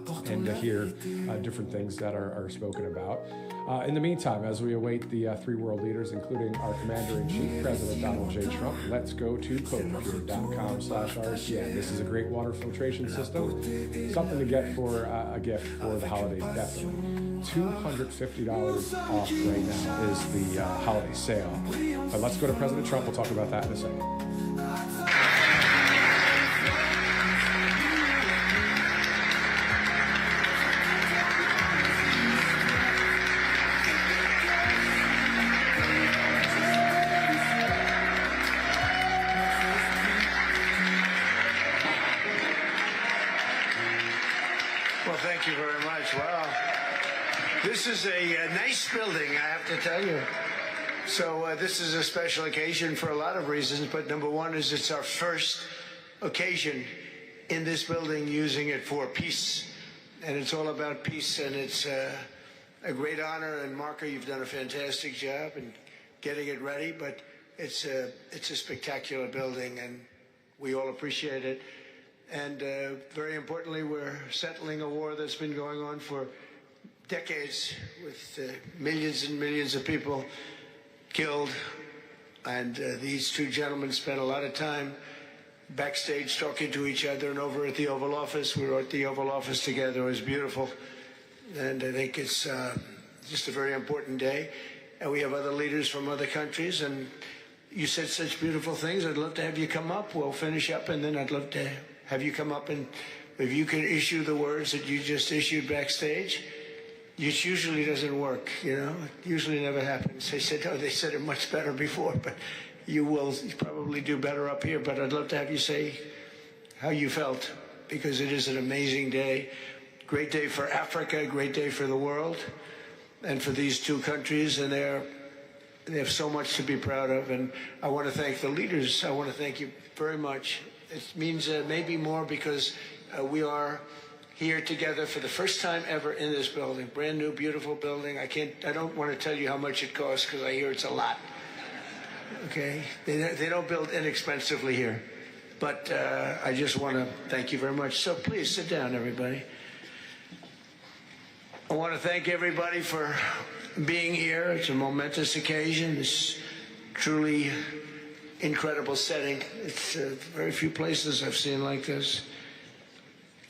and to hear different things that are spoken about. In the meantime, as we await the three world leaders, including our Commander-in-Chief, President Donald J. Trump, let's go to codecomputer.com/RCN. This is a great water filtration system, something to get for a gift for the holiday, definitely. $250 off right now is the holiday sale. But let's go to President Trump. We'll talk about that in a second. Well, thank you very much. Wow. This is a nice building, I have to tell you. So this is a special occasion for a lot of reasons, but number one is it's our first occasion in this building using it for peace. And it's all about peace, and it's a great honor. And Marco, you've done a fantastic job in getting it ready, but it's a spectacular building, and we all appreciate it. And very importantly, we're settling a war that's been going on for decades with millions and millions of people killed. And these two gentlemen spent a lot of time backstage talking to each other, and over at the Oval Office. We were at the Oval Office together. It was beautiful. And I think it's just a very important day. And we have other leaders from other countries. And you said such beautiful things. I'd love to have you come up. We'll finish up, and then I'd love to have you come up, and if you can issue the words that you just issued backstage. It usually doesn't work, you know. It usually never happens. They said, oh, they said it much better before, but you will probably do better up here. But I'd love to have you say how you felt, because it is an amazing day. Great day for Africa, great day for the world, and for these two countries. And they have so much to be proud of. And I want to thank the leaders. I want to thank you very much. It means maybe more because we are here together for the first time ever in this building. Brand new, beautiful building. I don't want to tell you how much it costs, because I hear it's a lot. Okay? They don't build inexpensively here. But I just want to thank you very much. So please sit down, everybody. I want to thank everybody for being here. It's a momentous occasion. It's truly incredible setting. It's very few places I've seen like this.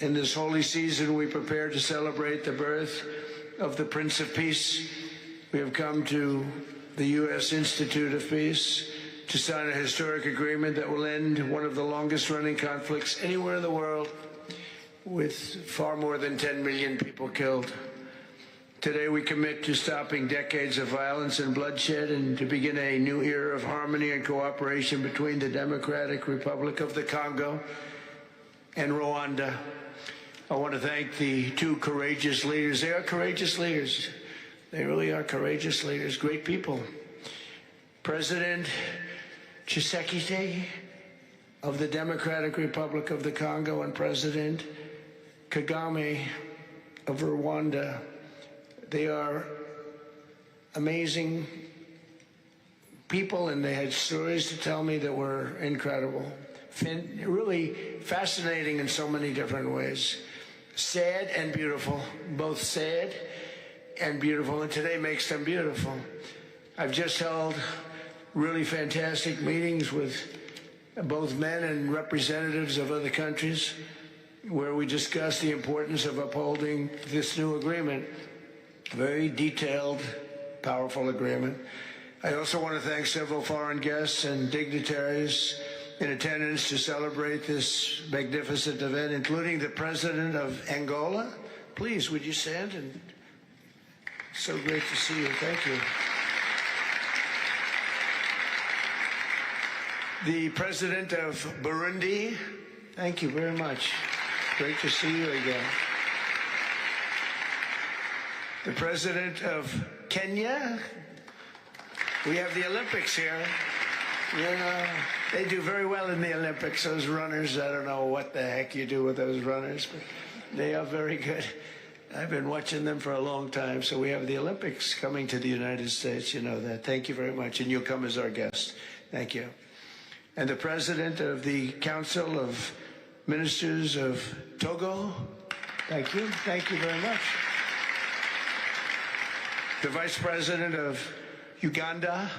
In this holy season, we prepare to celebrate the birth of the Prince of Peace. We have come to the U.S. Institute of Peace to sign a historic agreement that will end one of the longest-running conflicts anywhere in the world, with far more than 10 million people killed. Today, we commit to stopping decades of violence and bloodshed, and to begin a new era of harmony and cooperation between the Democratic Republic of the Congo and Rwanda. I want to thank the two courageous leaders. They are courageous leaders. They really are courageous leaders, great people. President Tshisekedi of the Democratic Republic of the Congo and President Kagame of Rwanda. They are amazing people, and they had stories to tell me that were incredible. Really fascinating in so many different ways. Sad and beautiful, both sad and beautiful, and today makes them beautiful. I've just held really fantastic meetings with both men and representatives of other countries, where we discussed the importance of upholding this new agreement. Very detailed, powerful agreement. I also want to thank several foreign guests and dignitaries in attendance to celebrate this magnificent event, including the President of Angola. Please, would you stand? And so great to see you. Thank you. The President of Burundi. Thank you very much. Great to see you again. The President of Kenya. We have the Olympics here. You know, they do very well in the Olympics, those runners. I don't know what the heck you do with those runners, but they are very good. I've been watching them for a long time. So we have the Olympics coming to the United States. You know that. Thank you very much. And you'll come as our guest. Thank you. And the President of the Council of Ministers of Togo. Thank you. Thank you very much. The Vice President of Uganda.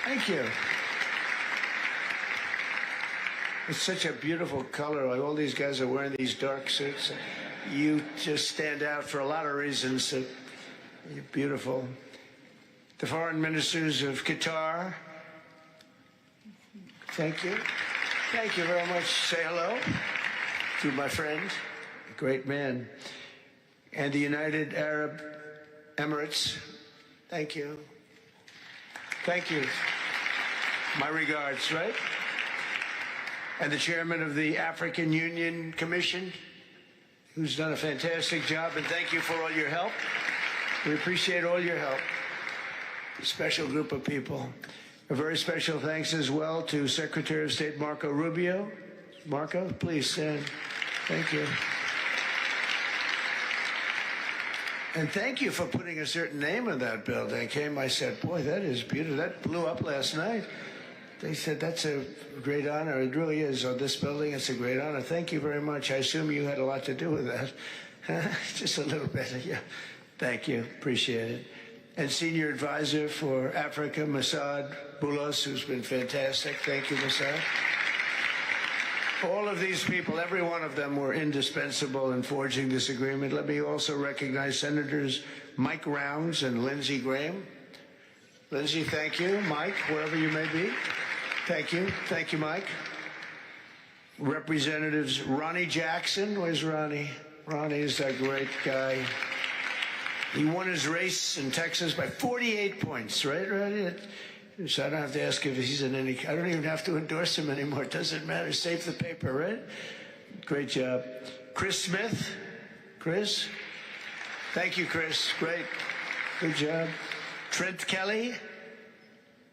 Thank you. It's such a beautiful color. Like all these guys are wearing these dark suits. You just stand out for a lot of reasons. You're beautiful. The foreign ministers of Qatar. Thank you. Thank you very much. Say hello to my friend, a great man. And the United Arab Emirates. Thank you. Thank you. My regards, right? And the chairman of the African Union Commission, who's done a fantastic job, and thank you for all your help. We appreciate all your help. A special group of people. A very special thanks as well to Secretary of State Marco Rubio. Marco, please stand. Thank you. And thank you for putting a certain name on that building. I said, boy, that is beautiful. That blew up last night. They said, that's a great honor. It really is. On this building, it's a great honor. Thank you very much. I assume you had a lot to do with that. Just a little bit. Yeah. Thank you. Appreciate it. And Senior Advisor for Africa, Masad Boulos, who's been fantastic. Thank you, Masad. All of these people, every one of them were indispensable in forging this agreement. Let me also recognize Senators Mike Rounds and Lindsey Graham. Lindsey, thank you. Mike, wherever you may be. Thank you. Thank you, Mike. Representatives Ronnie Jackson. Where's Ronnie? Ronnie is that great guy. He won his race in Texas by 48 points, right, Ronnie? So I don't have to ask if he's in any... I don't even have to endorse him anymore. It doesn't matter. Save the paper, right? Great job. Chris Smith. Chris? Thank you, Chris. Great. Good job. Trent Kelly.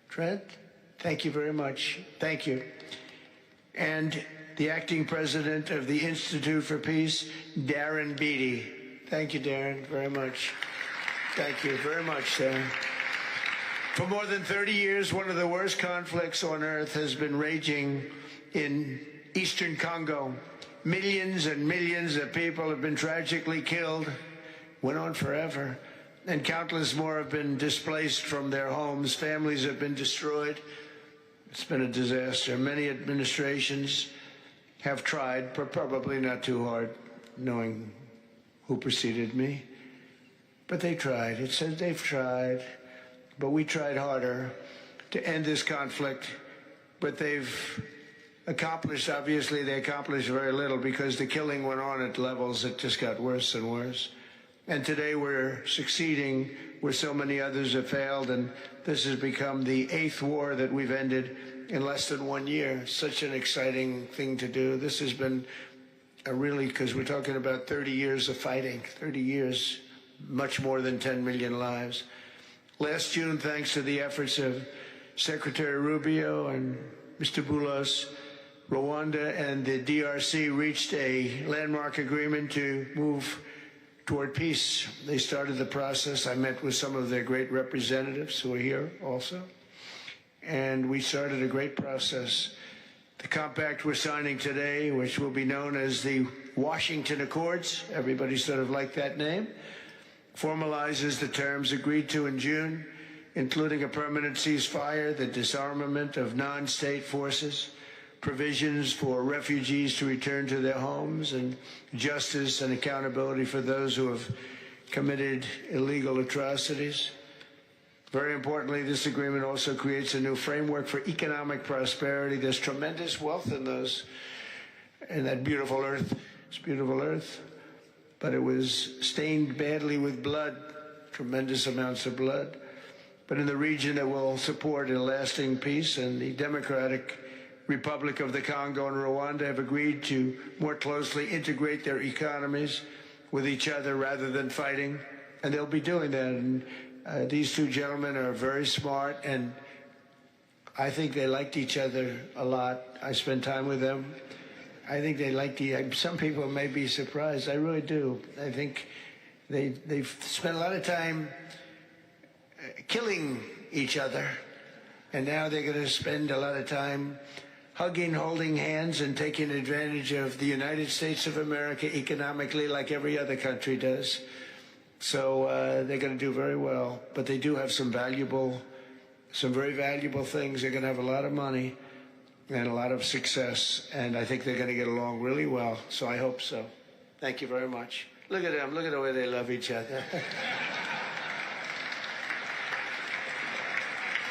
Trent? Thank you very much. Thank you. And the acting president of the Institute for Peace, Darren Beatty. Thank you, Darren, very much. Thank you very much, Darren. For more than 30 years, one of the worst conflicts on earth has been raging in eastern Congo. Millions and millions of people have been tragically killed, went on forever, and countless more have been displaced from their homes. Families have been destroyed. It's been a disaster. Many administrations have tried, but probably not too hard, knowing who preceded me. But they tried. It says they've tried. But we tried harder to end this conflict. But they've accomplished, obviously, they accomplished very little because the killing went on at levels that just got worse and worse. And today we're succeeding where so many others have failed. And this has become the 8th war that we've ended in less than 1 year. Such an exciting thing to do. This has been really, because we're talking about 30 years of fighting, 30 years, much more than 10 million lives. Last June, thanks to the efforts of Secretary Rubio and Mr. Boulos, Rwanda and the DRC reached a landmark agreement to move toward peace. They started the process. I met with some of their great representatives who are here also. And we started a great process. The compact we're signing today, which will be known as the Washington Accords, everybody sort of liked that name, formalizes the terms agreed to in June, including a permanent ceasefire, the disarmament of non-state forces, provisions for refugees to return to their homes, and justice and accountability for those who have committed illegal atrocities. Very importantly, this agreement also creates a new framework for economic prosperity. There's tremendous wealth in that beautiful earth. It's beautiful earth. But it was stained badly with blood, tremendous amounts of blood. But in the region that will support a lasting peace, and the Democratic Republic of the Congo and Rwanda have agreed to more closely integrate their economies with each other rather than fighting. And they'll be doing that. And these two gentlemen are very smart, and I think they liked each other a lot. I spent time with them. I think they liked some people may be surprised. I really do. I think they've spent a lot of time killing each other, and now they're going to spend a lot of time hugging, holding hands, and taking advantage of the United States of America economically like every other country does. So they're going to do very well. But they do have some very valuable things. They're going to have a lot of money and a lot of success. And I think they're going to get along really well. So I hope so. Thank you very much. Look at them. Look at the way they love each other.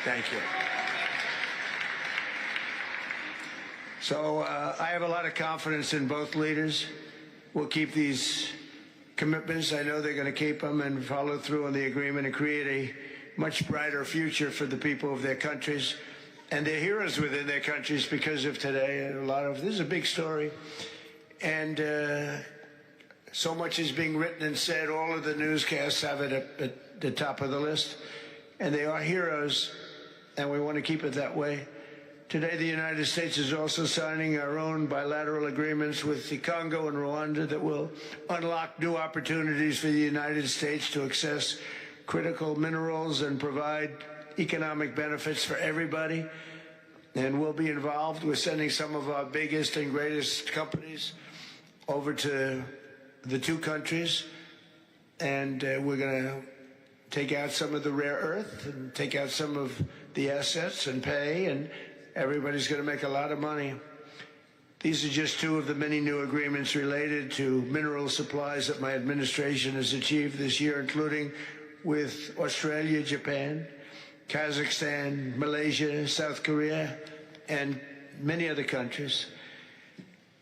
Thank you. So I have a lot of confidence in both leaders. We'll keep these commitments. I know they're going to keep them and follow through on the agreement and create a much brighter future for the people of their countries and their heroes within their countries because of today. This is a big story. And so much is being written and said. All of the newscasts have it at the top of the list. And they are heroes, and we want to keep it that way. Today, the United States is also signing our own bilateral agreements with the Congo and Rwanda that will unlock new opportunities for the United States to access critical minerals and provide economic benefits for everybody. And we'll be involved. We're sending some of our biggest and greatest companies over to the two countries. And we're going to take out some of the rare earth and take out some of the assets and pay, and everybody's going to make a lot of money. These are just two of the many new agreements related to mineral supplies that my administration has achieved this year, including with Australia, Japan, Kazakhstan, Malaysia, South Korea, and many other countries.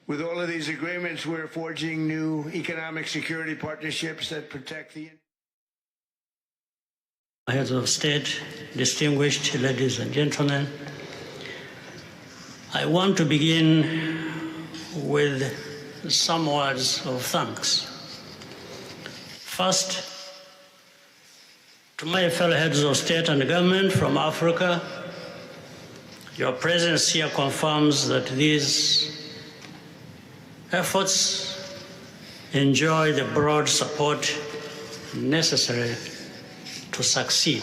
With all of these agreements, we're forging new economic security partnerships that protect the... Heads of state, distinguished ladies and gentlemen, I want to begin with some words of thanks. First, to my fellow heads of state and government from Africa, your presence here confirms that these efforts enjoy the broad support necessary to succeed.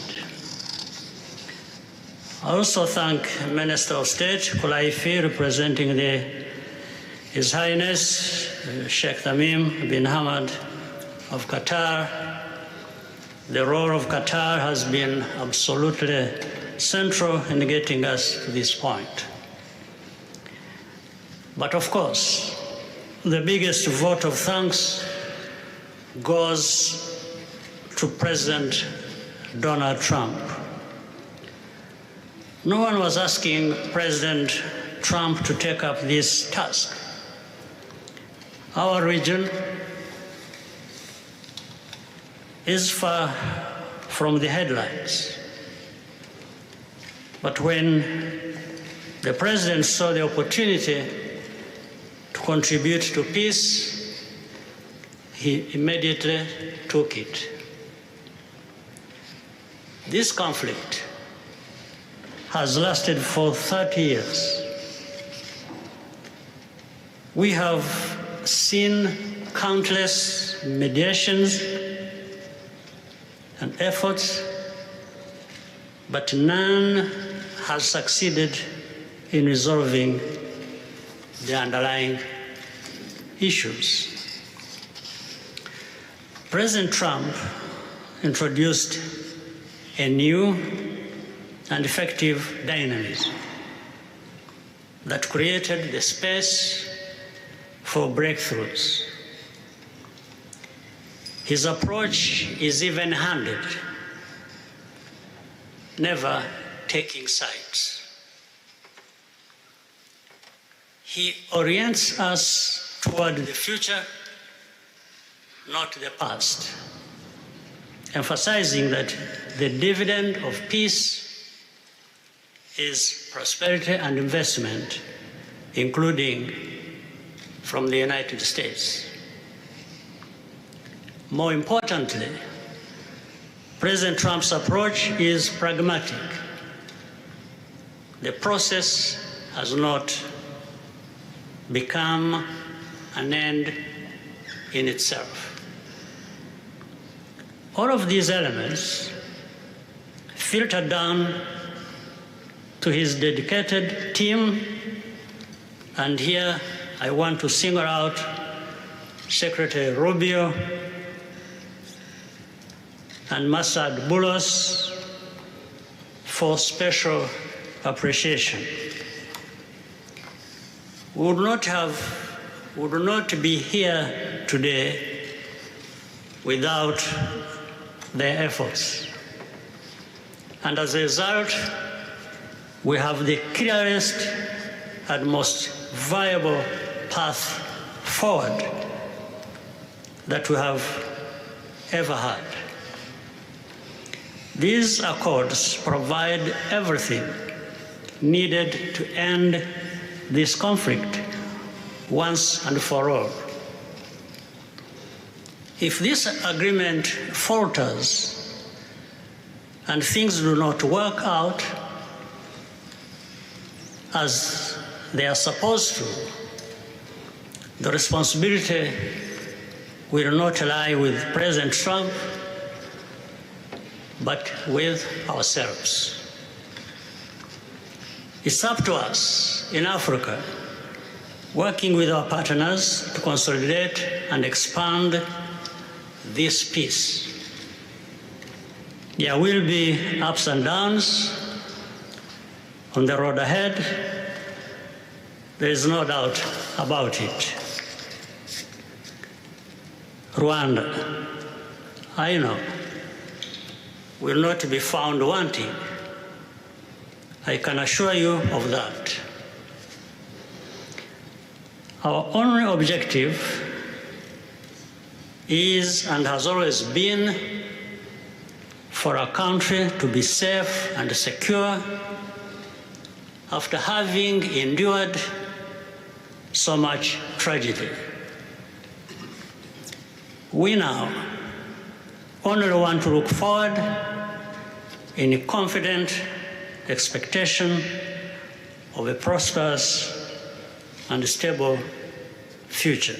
I also thank Minister of State Kulaifi, representing His Highness Sheikh Tamim bin Hamad of Qatar. The role of Qatar has been absolutely central in getting us to this point. But of course, the biggest vote of thanks goes to President Donald Trump. No one was asking President Trump to take up this task. Our region is far from the headlines. But when the President saw the opportunity to contribute to peace, he immediately took it. This conflict has lasted for 30 years. We have seen countless mediations and efforts, but none has succeeded in resolving the underlying issues. President Trump introduced a new and effective dynamism that created the space for breakthroughs. His approach is even-handed, never taking sides. He orients us toward the future, not the past, emphasizing that the dividend of peace is prosperity and investment, including from the United States. More importantly, President Trump's approach is pragmatic. The process has not become an end in itself. All of these elements filter down to his dedicated team And here I want to single out Secretary Rubio and Masad Boulos for special appreciation. We would not be here today without their efforts. And as a result, we have the clearest and most viable path forward that we have ever had. These accords provide everything needed to end this conflict once and for all. If this agreement falters and things do not work out as they are supposed to, the responsibility will not lie with President Trump, but with ourselves. It's up to us in Africa, working with our partners to consolidate and expand this peace. There will be ups and downs on the road ahead. There is no doubt about it. Rwanda, I know, will not be found wanting. I can assure you of that. Our only objective is and has always been for our country to be safe and secure after having endured so much tragedy. We now only want to look forward in a confident expectation of a prosperous and stable future.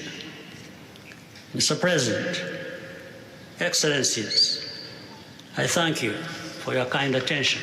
Mr. President, Excellencies, I thank you for your kind attention.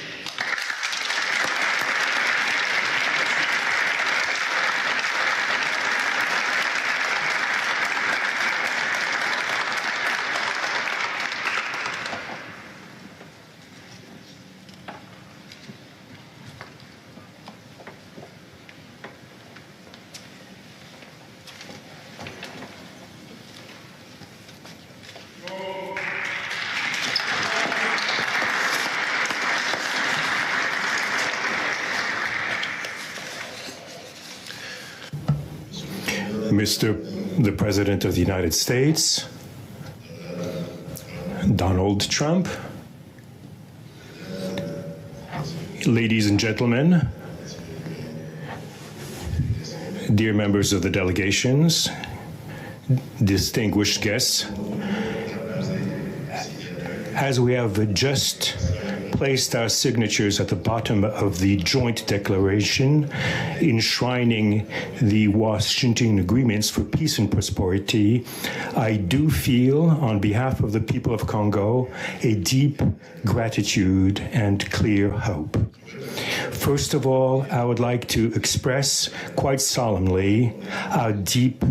Mr. the President of the United States, Donald Trump, ladies and gentlemen, dear members of the delegations, distinguished guests, as we have just placed our signatures at the bottom of the joint declaration enshrining the Washington agreements for peace and prosperity, I do feel, on behalf of the people of Congo, a deep gratitude and clear hope. First of all, I would like to express quite solemnly our deep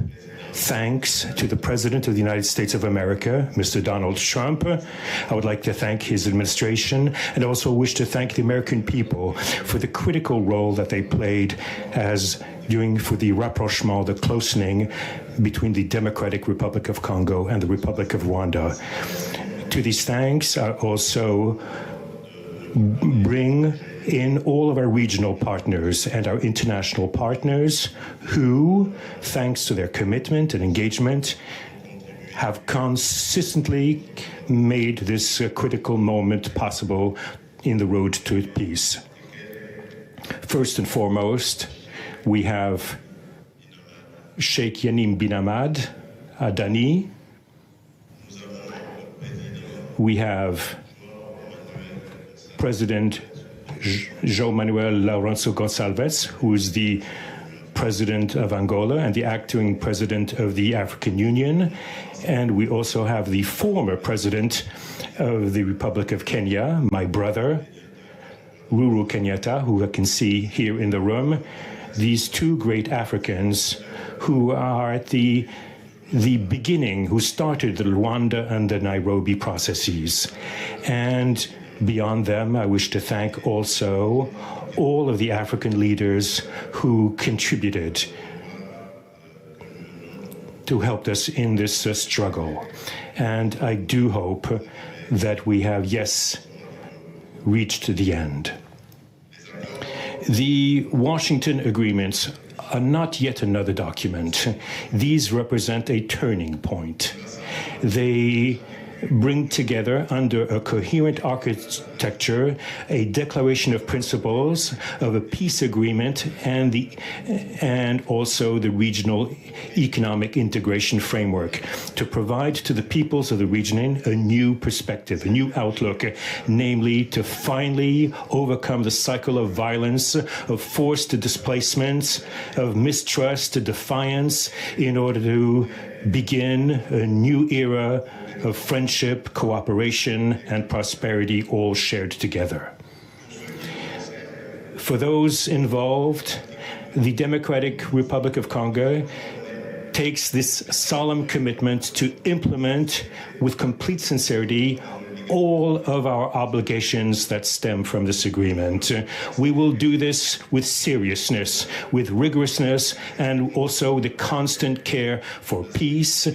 thanks to the President of the United States of America, Mr. Donald Trump. I would like to thank his administration and also wish to thank the American people for the critical role that they played for the rapprochement, the closening between the Democratic Republic of Congo and the Republic of Rwanda. To these thanks, I also bring in all of our regional partners and our international partners who, thanks to their commitment and engagement, have consistently made this critical moment possible in the road to peace. First and foremost, we have Sheikh Yanim bin Ahmad Adani. We have President João Manuel Lourenço Gonçalves, who is the President of Angola and the acting President of the African Union. And we also have the former President of the Republic of Kenya, my brother, Uhuru Kenyatta, who I can see here in the room, these two great Africans who are at the beginning, who started the Rwanda and the Nairobi processes. And beyond them, I wish to thank also all of the African leaders who contributed to help us in this struggle. And I do hope that we have, yes, reached the end. The Washington agreements are not yet another document. These represent a turning point. They bring together under a coherent architecture a declaration of principles of a peace agreement and also the regional economic integration framework to provide to the peoples of the region a new perspective, a new outlook, namely to finally overcome the cycle of violence, of forced displacements, of mistrust, defiance, in order to begin a new era of friendship, cooperation, and prosperity all shared together. For those involved, the Democratic Republic of Congo takes this solemn commitment to implement with complete sincerity all of our obligations that stem from this agreement. We will do this with seriousness, with rigorousness, and also the constant care for peace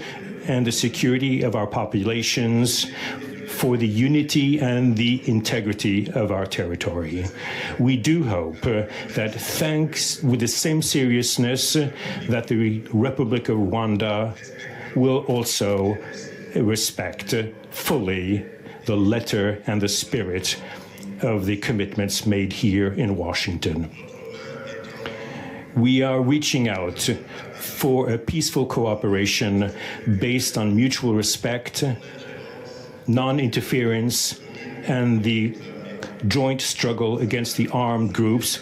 and the security of our populations, for the unity and the integrity of our territory. We do hope that thanks with the same seriousness that the Republic of Rwanda will also respect fully the letter and the spirit of the commitments made here in Washington. We are reaching out for a peaceful cooperation based on mutual respect, non-interference, and the joint struggle against the armed groups,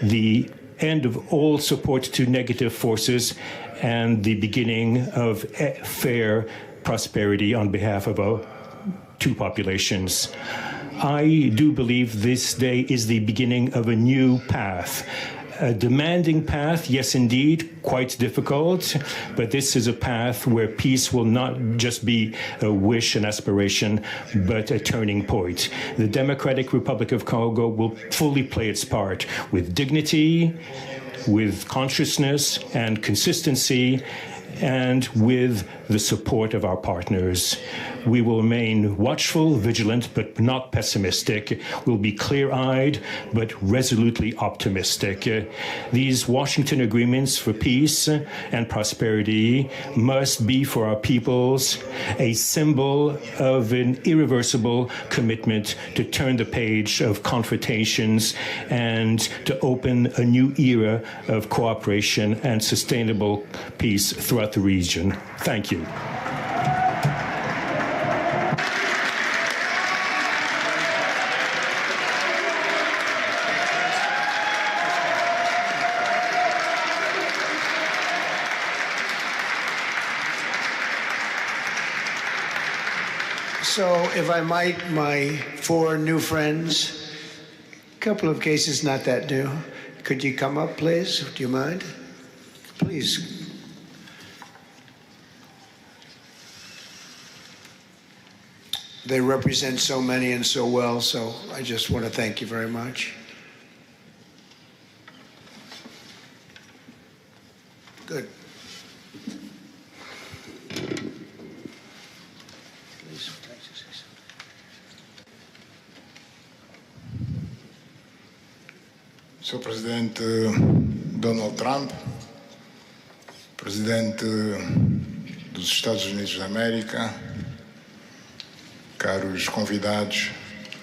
the end of all support to negative forces, and the beginning of fair prosperity on behalf of two populations. I do believe this day is the beginning of a new path. A demanding path, yes, indeed, quite difficult, but this is a path where peace will not just be a wish, an aspiration, but a turning point. The Democratic Republic of Congo will fully play its part with dignity, with consciousness and consistency, and with the support of our partners. We will remain watchful, vigilant, but not pessimistic. We'll be clear-eyed, but resolutely optimistic. These Washington agreements for peace and prosperity must be for our peoples a symbol of an irreversible commitment to turn the page of confrontations and to open a new era of cooperation and sustainable peace throughout the region. Thank you. So, if I might, my four new friends, a couple of cases not that new. Could you come up, please? Do you mind? Please. They represent so many and so well, so I just want to thank you very much. Good. Sr. Presidente Donald Trump, Presidente dos Estados Unidos da América, caros convidados,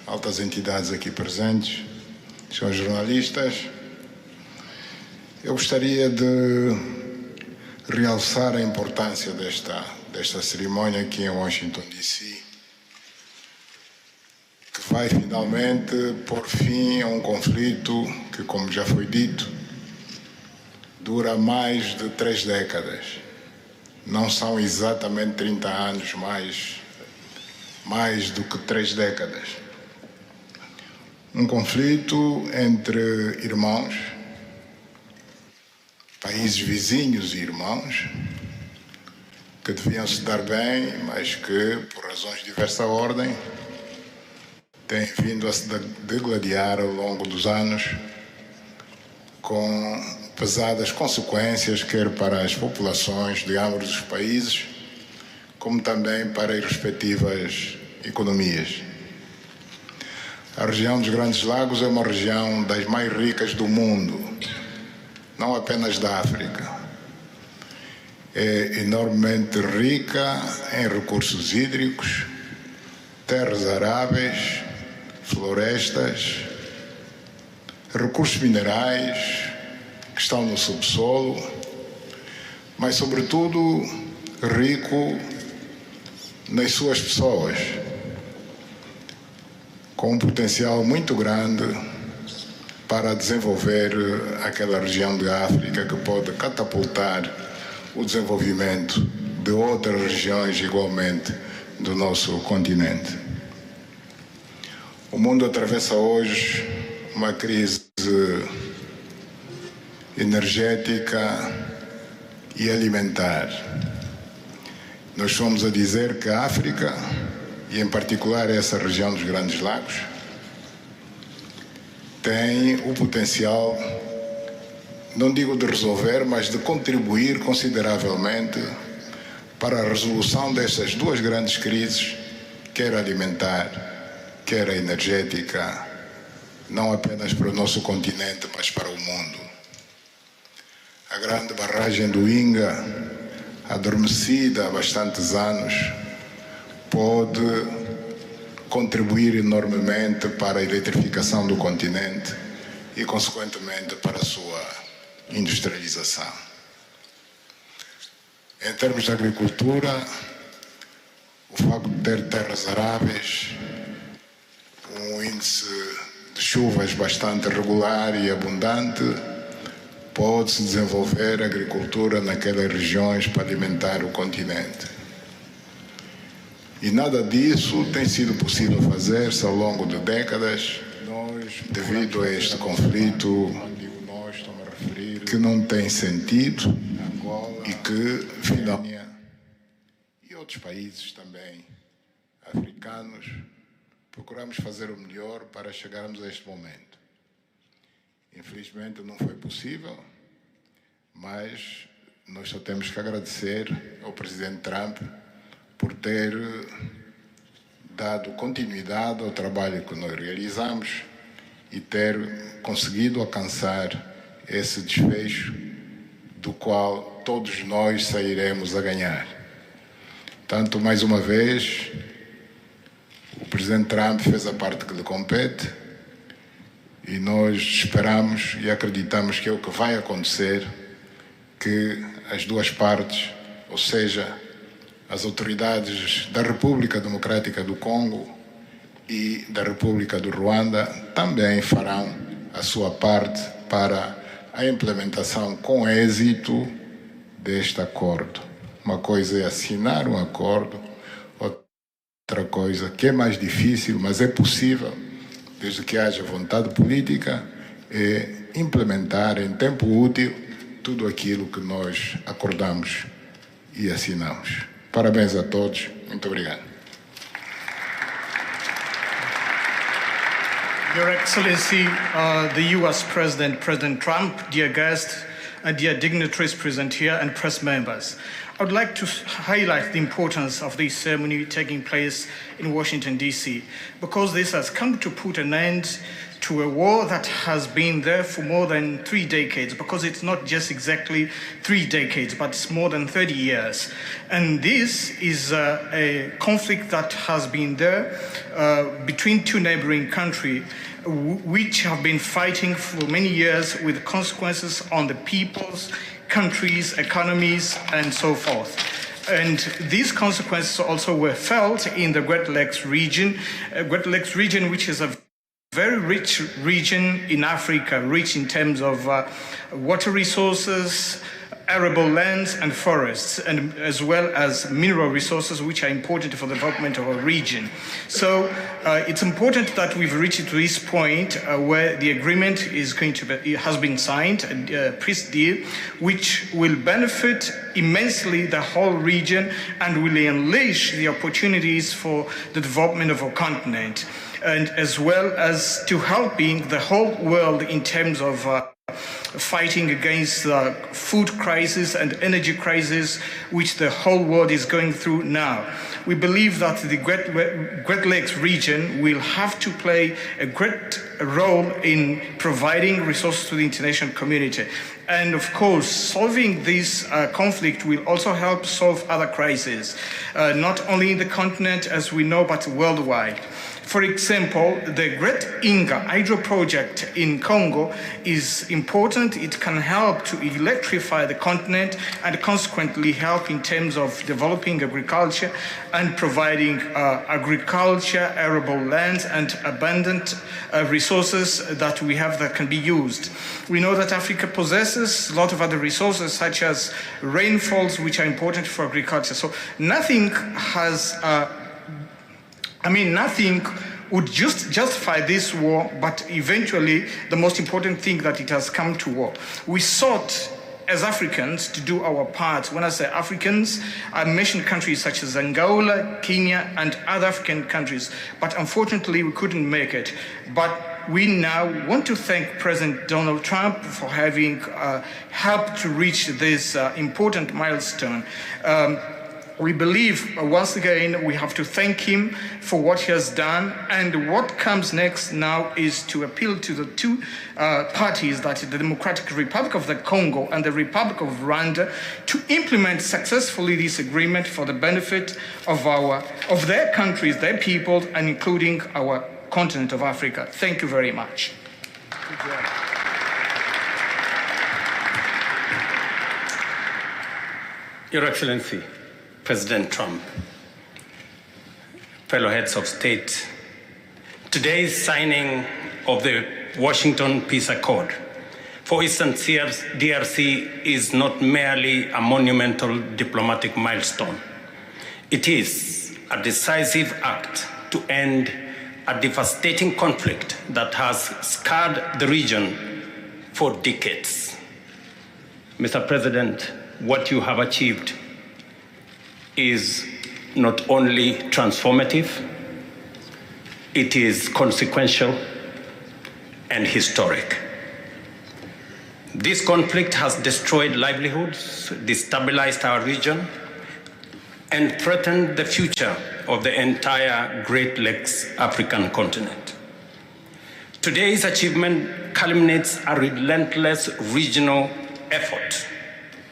altas entidades aqui presentes, senhores jornalistas, eu gostaria de realçar a importância desta cerimônia aqui em Washington, D.C., que vai finalmente pôr fim a um conflito que, como já foi dito, dura mais de 3 décadas. Não são exatamente 30 anos, mais do que 3 décadas. Um conflito entre irmãos, países vizinhos e irmãos que deviam se dar bem, mas que, por razões de diversa ordem, têm vindo a se degladiar ao longo dos anos com pesadas consequências, quer para as populações de ambos os países, como também para as respectivas economias. A região dos Grandes Lagos é uma região das mais ricas do mundo, não apenas da África. É enormemente rica em recursos hídricos, terras aráveis, florestas, recursos minerais que estão no subsolo, mas, sobretudo, rico nas suas pessoas, com um potencial muito grande para desenvolver aquela região de África que pode catapultar o desenvolvimento de outras regiões igualmente do nosso continente. O mundo atravessa hoje uma crise energética e alimentar. Nós somos a dizer que a África, e em particular essa região dos Grandes Lagos, tem o potencial, não digo de resolver, mas de contribuir consideravelmente para a resolução destas duas grandes crises, quer alimentar, quer energética, não apenas para o nosso continente, mas para o mundo. A grande barragem do Inga, adormecida há bastantes anos, pode contribuir enormemente para a eletrificação do continente e, consequentemente, para a sua industrialização. Em termos de agricultura, o facto de ter terras aráveis, um índice de chuvas bastante regular e abundante, pode-se desenvolver agricultura naquelas regiões para alimentar o continente. E nada disso tem sido possível fazer-se ao longo de décadas, devido a este conflito que não tem sentido e que, finalmente, e outros países também africanos, procuramos fazer o melhor para chegarmos a este momento. Infelizmente não foi possível, mas nós só temos que agradecer ao presidente Trump por ter dado continuidade ao trabalho que nós realizamos e ter conseguido alcançar esse desfecho do qual todos nós sairemos a ganhar. Tanto, mais uma vez, o presidente Trump fez a parte que lhe compete e nós esperamos e acreditamos que é o que vai acontecer, que as duas partes, ou seja, as autoridades da República Democrática do Congo e da República do Rwanda também farão a sua parte para a implementação com êxito deste acordo. Uma coisa é assinar um acordo, outra coisa que é mais difícil, mas é possível, desde que haja vontade política, é implementar em tempo útil tudo aquilo que nós acordamos e assinamos. Parabéns a todos. Muito obrigado. Your Excellency, the U.S. President, President Trump, dear guests, and dear dignitaries present here and press members. I would like to highlight the importance of this ceremony taking place in Washington, D.C., because this has come to put an end to a war that has been there for more than 3 decades, because it's not just exactly 3 decades, but it's more than 30 years. And this is a conflict that has been there between two neighboring countries, which have been fighting for many years with consequences on the peoples, countries, economies, and so forth. And these consequences also were felt in the Great Lakes region, which is a very rich region in Africa, rich in terms of water resources, arable lands and forests, and as well as mineral resources which are important for the development of our region. So it's important that we've reached to this point where the agreement is going to be, has been signed, a peace deal, which will benefit immensely the whole region and will unleash the opportunities for the development of our continent, and as well as to helping the whole world in terms of fighting against the food crisis and energy crisis which the whole world is going through now. We believe that the Great Lakes region will have to play a great role in providing resources to the international community. And of course, solving this conflict will also help solve other crises, not only in the continent as we know, but worldwide. For example, the Great Inga hydro project in Congo is important. It can help to electrify the continent and consequently help in terms of developing agriculture and providing agriculture, arable lands, and abundant resources that we have that can be used. We know that Africa possesses a lot of other resources such as rainfalls, which are important for agriculture. So nothing has nothing would just justify this war, but eventually the most important thing that it has come to war. We sought as Africans to do our part. When I say Africans, I mention countries such as Angola, Kenya, and other African countries, but unfortunately we couldn't make it. But we now want to thank President Donald Trump for having helped to reach this important milestone. We believe, once again, we have to thank him for what he has done. And what comes next now is to appeal to the two parties, that is the Democratic Republic of the Congo and the Republic of Rwanda, to implement successfully this agreement for the benefit of their countries, their people, and including our continent of Africa. Thank you very much. Your Excellency, President Trump, fellow heads of state, today's signing of the Washington Peace Accord for Eastern DRC is not merely a monumental diplomatic milestone. It is a decisive act to end a devastating conflict that has scarred the region for decades. Mr. President, what you have achieved is not only transformative, it is consequential and historic. This conflict has destroyed livelihoods, destabilized our region, and threatened the future of the entire Great Lakes African continent. Today's achievement culminates a relentless regional effort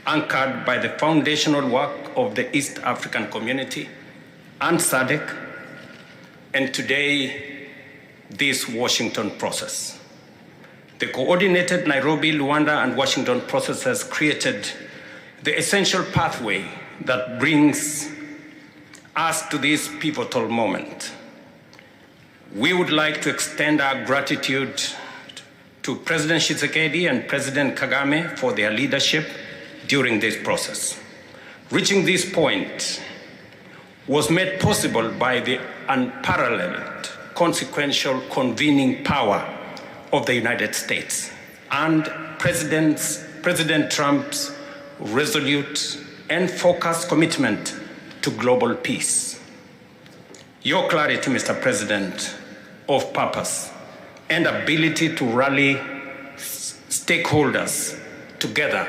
anchored by the foundational work of the East African community and SADC, and today, this Washington process. The coordinated Nairobi, Rwanda, and Washington processes created the essential pathway that brings us to this pivotal moment. We would like to extend our gratitude to President Tshisekedi and President Kagame for their leadership during this process. Reaching this point was made possible by the unparalleled consequential convening power of the United States and President Trump's resolute and focused commitment to global peace. Your clarity, Mr. President, of purpose and ability to rally stakeholders together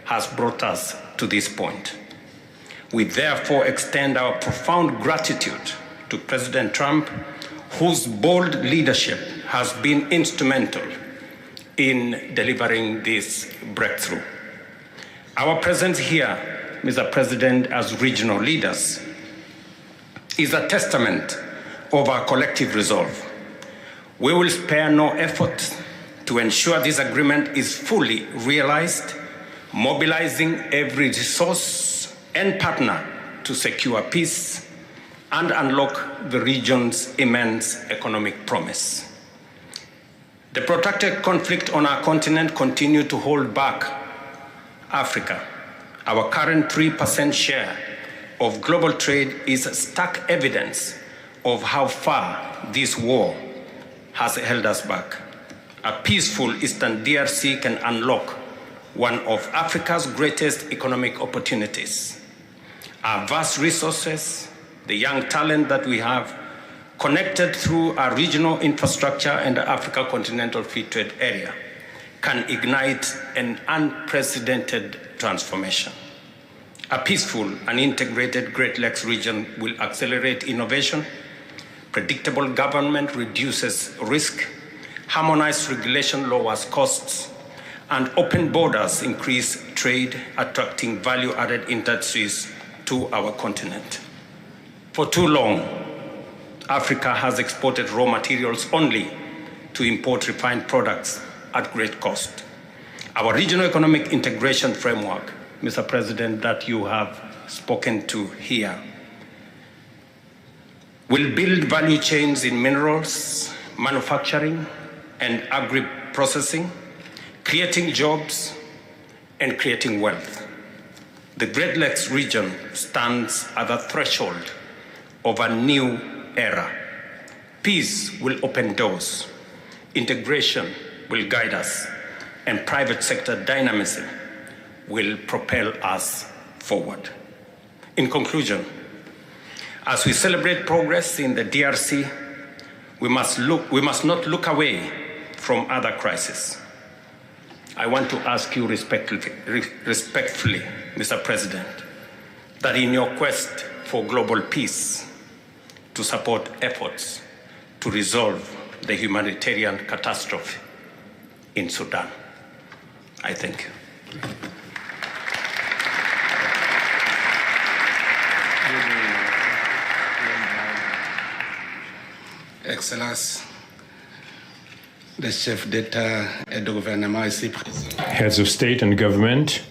has brought us to this point. We therefore extend our profound gratitude to President Trump, whose bold leadership has been instrumental in delivering this breakthrough. Our presence here, Mr. President, as regional leaders, is a testament of our collective resolve. We will spare no effort to ensure this agreement is fully realized, mobilizing every resource and partner to secure peace and unlock the region's immense economic promise. The protracted conflict on our continent continues to hold back Africa, our current 3% share of global trade is stark evidence of how far this war has held us back. A peaceful Eastern DRC can unlock one of Africa's greatest economic opportunities. Our vast resources, the young talent that we have, connected through our regional infrastructure and the Africa Continental Free Trade Area, can ignite an unprecedented transformation. A peaceful and integrated Great Lakes region will accelerate innovation, predictable government reduces risk, harmonized regulation lowers costs, and open borders increase trade, attracting value-added industries to our continent. For too long, Africa has exported raw materials only to import refined products at great cost. Our regional economic integration framework, Mr. President, that you have spoken to here, will build value chains in minerals, manufacturing, and agri-processing, creating jobs and creating wealth. The Great Lakes region stands at the threshold of a new era. Peace will open doors, integration will guide us, and private sector dynamism will propel us forward. In conclusion, as we celebrate progress in the DRC, we must not look away from other crises. I want to ask you respectfully, Mr. President, that in your quest for global peace, to support efforts to resolve the humanitarian catastrophe in Sudan. I thank you. Excellence, the chef d'État et de gouvernement ici présent. Heads of state and government,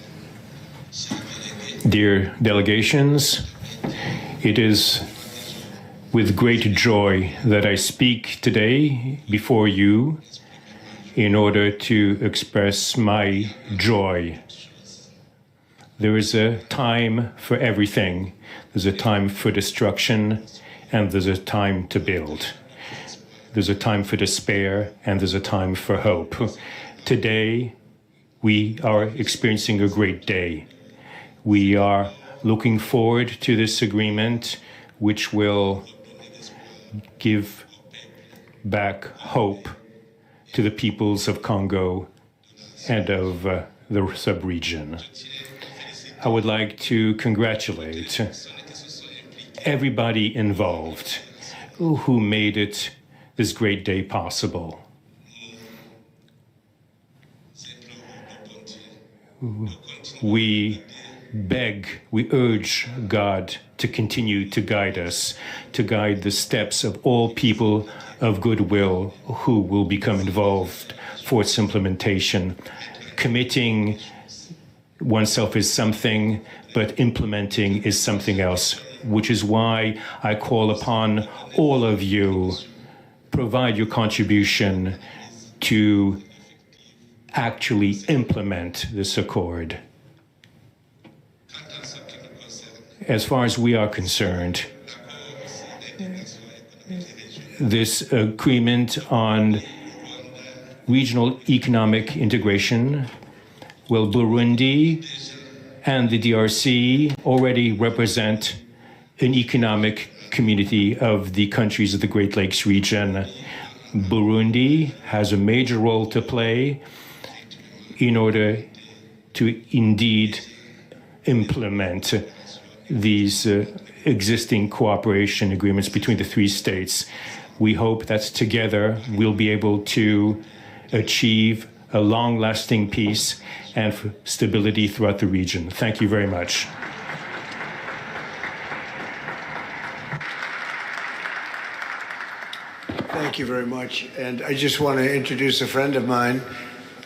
dear delegations, it is with great joy that I speak today before you in order to express my joy. There is a time for everything. There's a time for destruction, and there's a time to build. There's a time for despair, and there's a time for hope. Today, we are experiencing a great day. We are looking forward to this agreement, which will give back hope to the peoples of Congo and of the sub-region. I would like to congratulate everybody involved who made this great day possible. We urge God to continue to guide us, to guide the steps of all people of goodwill who will become involved for its implementation. Committing oneself is something, but implementing is something else, which is why I call upon all of you, provide your contribution to actually implement this accord. As far as we are concerned, this agreement on regional economic integration, well, Burundi and the DRC already represent an economic community of the countries of the Great Lakes region. Burundi has a major role to play in order to indeed implement these existing cooperation agreements between the three states. We hope that together we'll be able to achieve a long-lasting peace and stability throughout the region. Thank you very much. Thank you very much. And I just want to introduce a friend of mine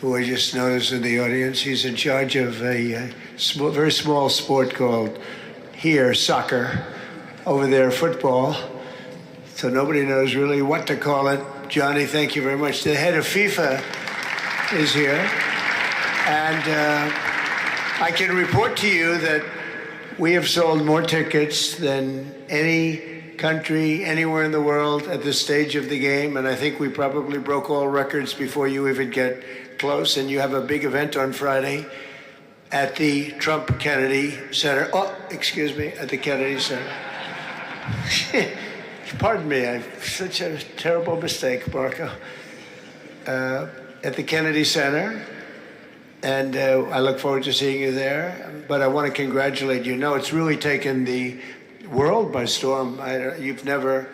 who I just noticed in the audience. He's in charge of a very small sport called here, soccer, over there, football. So nobody knows really what to call it. Johnny, thank you very much. The head of FIFA is here. And I can report to you that we have sold more tickets than any country anywhere in the world at this stage of the game, and I think we probably broke all records before you even get close. And you have a big event on Friday at the Trump Kennedy Center. Oh, excuse me, at the Kennedy Center. Pardon me, I've such a terrible mistake, Marco. At the Kennedy Center, and I look forward to seeing you there. But I want to congratulate you. No, it's really taken the world by storm. You've never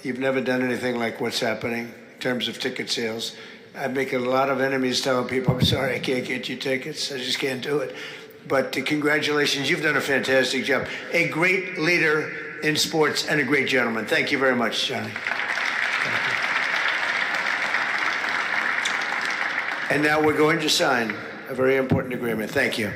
done anything like what's happening in terms of ticket sales. I'm making a lot of enemies telling people, I'm sorry, I can't get you tickets. I just can't do it. But congratulations, you've done a fantastic job. A great leader in sports and a great gentleman. Thank you very much, Johnny. And now we're going to sign a very important agreement. Thank you.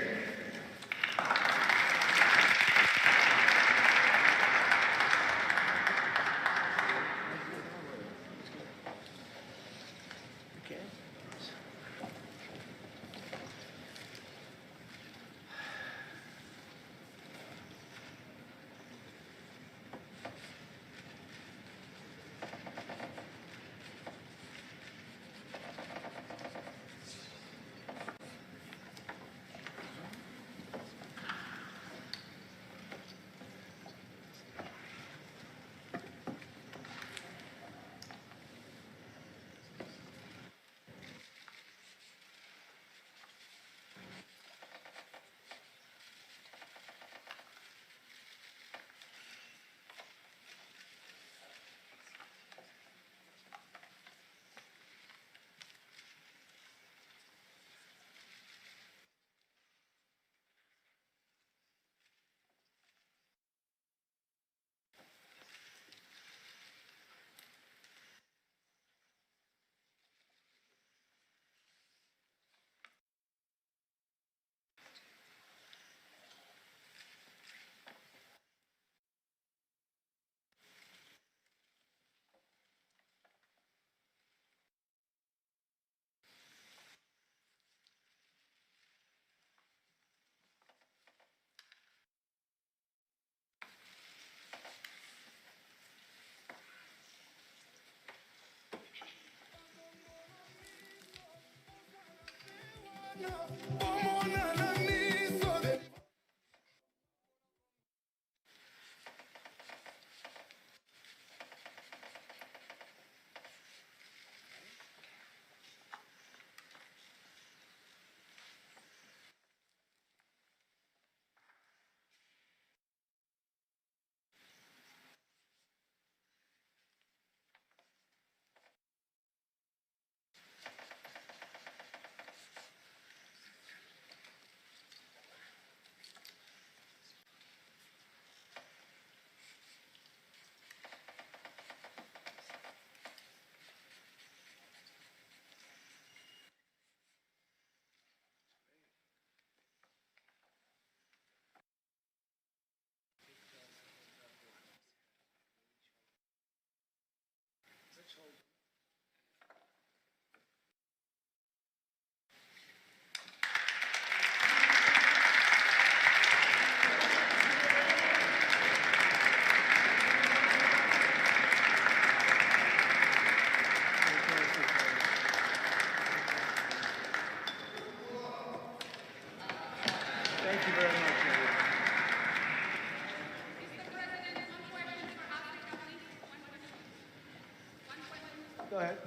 Go ahead.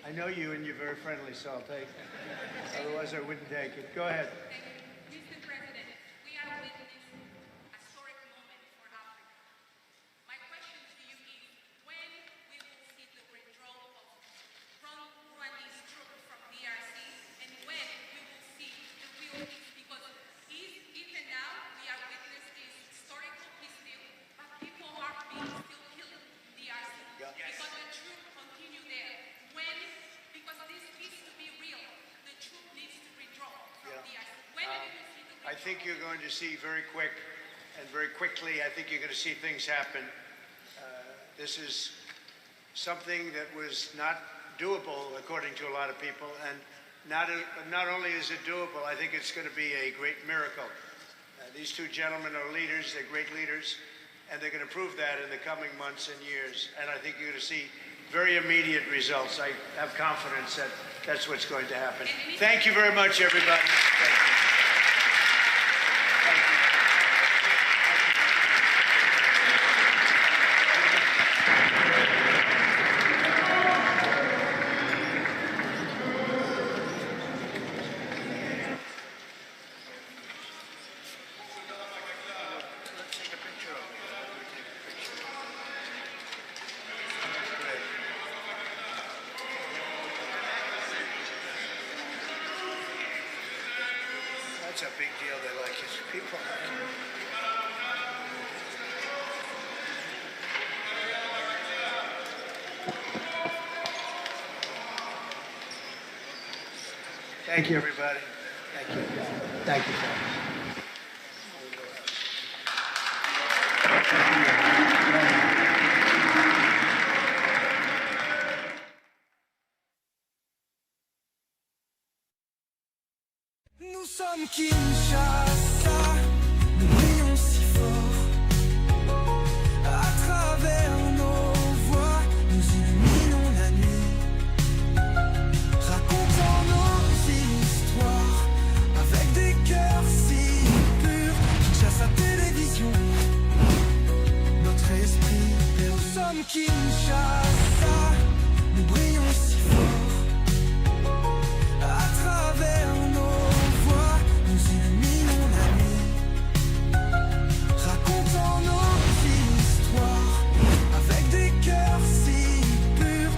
I know you and you're very friendly, so I'll take it. Otherwise, I wouldn't take it. Go ahead. Mr. President, we are witnessing a historic moment for Africa. My question to you is, when we will see the withdrawal of Rwandese troops from DRC, and when we will see the real peace? Because even now, we are witnessing this historical peace deal, but people are being still killed in DRC. Yeah. Because the troops continue there. When, because this peace to be real, the troop needs to withdraw from DRC. When we will see the withdrawal? I think you're going to see very quickly, I think you're going to see things happen. This is something that was not doable, according to a lot of people, and not only is it doable, I think it's going to be a great miracle. These two gentlemen are leaders, they're great leaders, and they're going to prove that in the coming months and years. And I think you're going to see very immediate results. I have confidence that that's what's going to happen. Thank you very much, everybody. Thank you. That's a big deal. They like his people. Thank you, everybody. Thank you. Thank you, folks. Nous sommes Kinshasa, nous brillons si fort. À travers nos voix, nous illuminons la nuit. Racontons nos histoires avec des cœurs si purs. Kinshasa télévision, notre esprit. Nous sommes Kinshasa, nous brillons si